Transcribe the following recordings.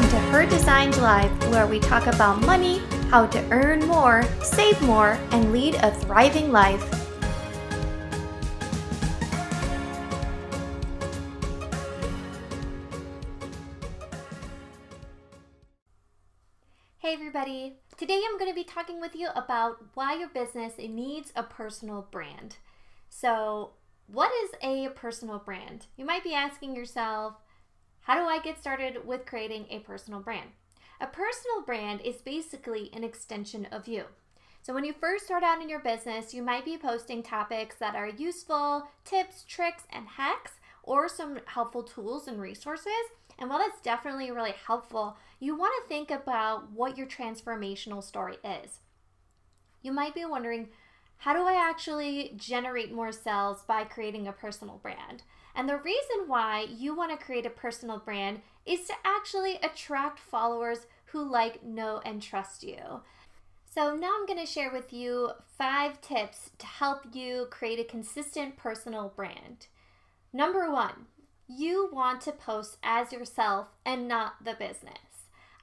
Welcome to Her Designed Life, where we talk about money, how to earn more, save more, and lead a thriving life. Hey everybody! Today I'm going to be talking with you about why your business needs a personal brand. So, what is a personal brand? You might be asking yourself, how do I get started with creating a personal brand? A personal brand is basically an extension of you. So when you first start out in your business, you might be posting topics that are useful, tips, tricks, and hacks, or some helpful tools and resources. And while that's definitely really helpful, you want to think about what your transformational story is. You might be wondering, how do I actually generate more sales by creating a personal brand? And the reason why you want to create a personal brand is to actually attract followers who like, know, and trust you. So now I'm going to share with you 5 tips to help you create a consistent personal brand. Number 1, you want to post as yourself and not the business.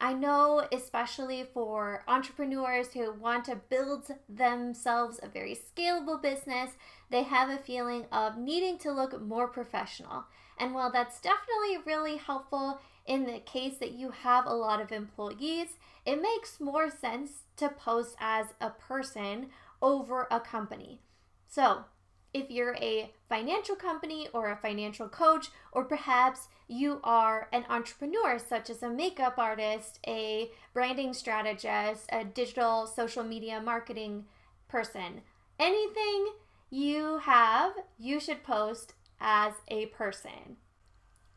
I know, especially for entrepreneurs who want to build themselves a very scalable business, they have a feeling of needing to look more professional. And while that's definitely really helpful in the case that you have a lot of employees, it makes more sense to post as a person over a company. So, if you're a financial company or a financial coach, or perhaps you are an entrepreneur such as a makeup artist, a branding strategist, a digital social media marketing person, anything you have, you should post as a person.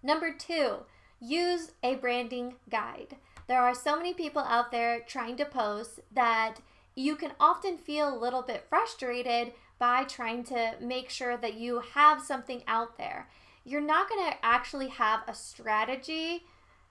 Number 2, use a branding guide. There are so many people out there trying to post that you can often feel a little bit frustrated by trying to make sure that you have something out there. You're not going to actually have a strategy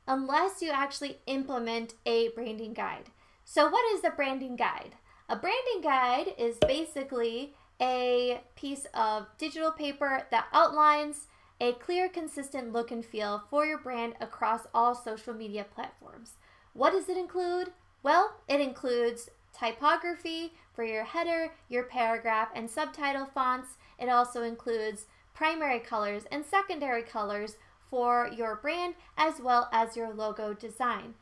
unless you actually implement a branding guide. So what is the branding guide? A branding guide is basically a piece of digital paper that outlines a clear, consistent look and feel for your brand across all social media platforms. What does it include? Well, it includes typography for your header, your paragraph, and subtitle fonts. It also includes primary colors and secondary colors for your brand, as well as your logo design.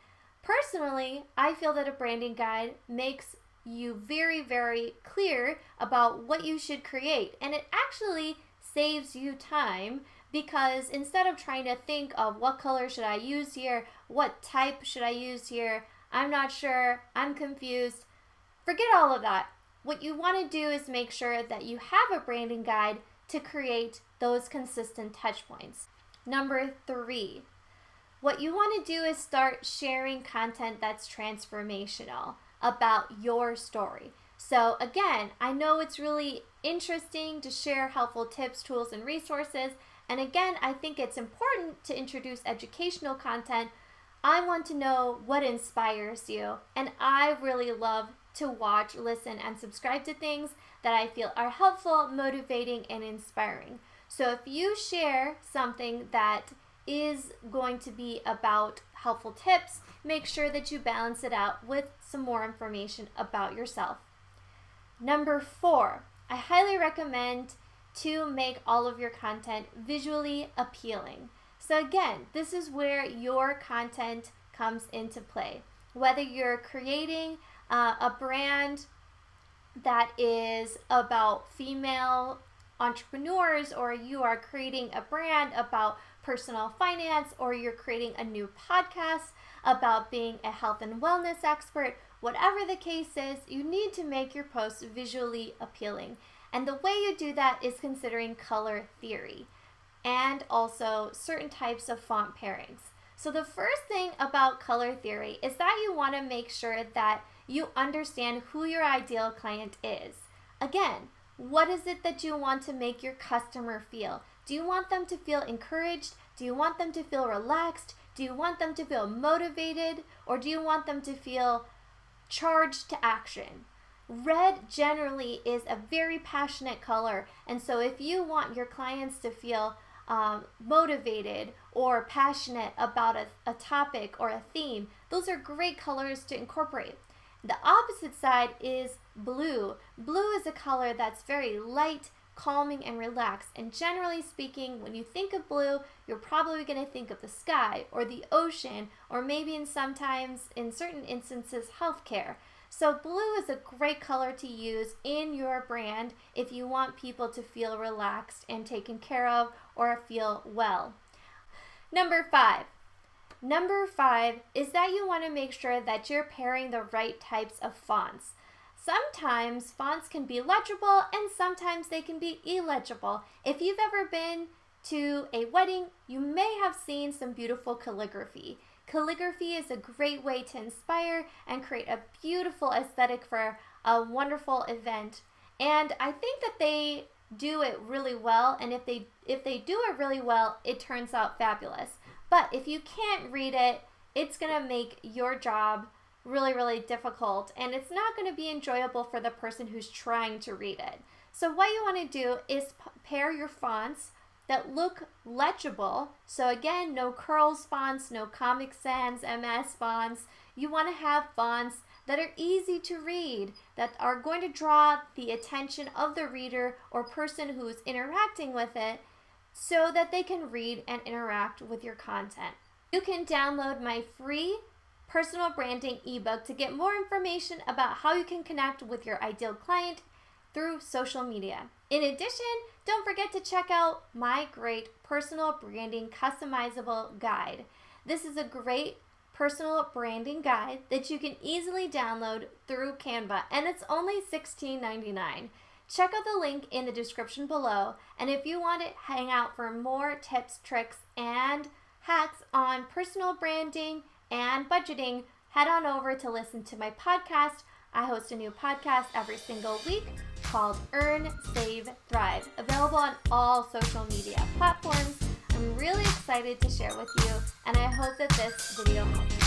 Personally, I feel that a branding guide makes you very, very clear about what you should create, and it actually saves you time, because instead of trying to think of what color should I use here, what type should I use here, I'm not sure, I'm confused, forget all of that. What you want to do is make sure that you have a branding guide to create those consistent touch points. Number 3, what you want to do is start sharing content that's transformational about your story. So again, I know it's really interesting to share helpful tips, tools, and resources. And again, I think it's important to introduce educational content. I want to know what inspires you. And I really love to watch, listen, and subscribe to things that I feel are helpful, motivating, and inspiring. So if you share something that is going to be about helpful tips, make sure that you balance it out with some more information about yourself. Number 4, I highly recommend to make all of your content visually appealing. So again, this is where your content comes into play. Whether you're creating a brand that is about female entrepreneurs, or you are creating a brand about personal finance, or you're creating a new podcast about being a health and wellness expert, whatever the case is, you need to make your posts visually appealing. And the way you do that is considering color theory and also certain types of font pairings. So the first thing about color theory is that you want to make sure that you understand who your ideal client is. Again, what is it that you want to make your customer feel? Do you want them to feel encouraged? Do you want them to feel relaxed? Do you want them to feel motivated? Or do you want them to feel charged to action? Red generally is a very passionate color, and so if you want your clients to feel motivated or passionate about a topic or a theme. Those are great colors to incorporate. The opposite side is blue. Blue is a color that's very light, calming, and relaxed. And generally speaking, when you think of blue, you're probably going to think of the sky or the ocean, or maybe in certain instances, healthcare. So blue is a great color to use in your brand if you want people to feel relaxed and taken care of or feel well. Number five is that you want to make sure that you're pairing the right types of fonts. Sometimes fonts can be legible and sometimes they can be illegible. If you've ever been to a wedding, you may have seen some beautiful calligraphy. Calligraphy is a great way to inspire and create a beautiful aesthetic for a wonderful event. And I think that they do it really well, and if they do it really well, it turns out fabulous. But if you can't read it, it's going to make your job really, really difficult, and it's not going to be enjoyable for the person who's trying to read it. So what you want to do is pair your fonts that look legible. So again, no curls fonts, no Comic Sans MS fonts. You want to have fonts that are easy to read, that are going to draw the attention of the reader or person who is interacting with it so that they can read and interact with your content. You can download my free personal branding ebook to get more information about how you can connect with your ideal client through social media. In addition, don't forget to check out my great personal branding customizable guide. This is a great personal branding guide that you can easily download through Canva, and it's only $16.99. Check out the link in the description below, and if you want to hang out for more tips, tricks, and hacks on personal branding and budgeting, head on over to listen to my podcast. I host a new podcast every single week called Earn, Save, Thrive, available on all social media platforms. I'm really excited to share with you, and I hope that this video helps.